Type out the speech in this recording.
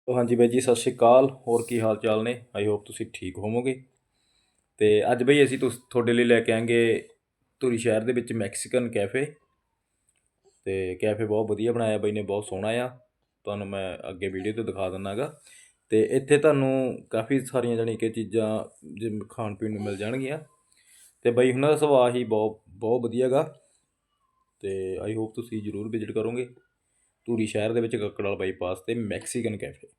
हाँ जी बाई जी, सत श्री अकाल। होर की हाल चाल ने? आई होप तुसी ठीक होवोगे। तो अज बई असी थोड़े लिए लैके आएंगे धूरी शहर के विच मैक्सीकन कैफे। तो कैफे बहुत वधिया बनाया बई ने, बहुत सोहना आ। तुहानूं मैं अगे वीडियो तो दिखा दिना गा। तो इत्थे तुहानूं काफ़ी सारिया जानी कि चीज़ां जिवें खाण पीण नूं मिल जाणगियां। तो बई उन्हां दा सुभाਅ ही बहुत बहुत वधिया गा। तो आई होप तुसी जरूर विजिट करोगे धूरी शहर के विच कक्कड़वाल बाईपास ते मैक्सीकन कैफे।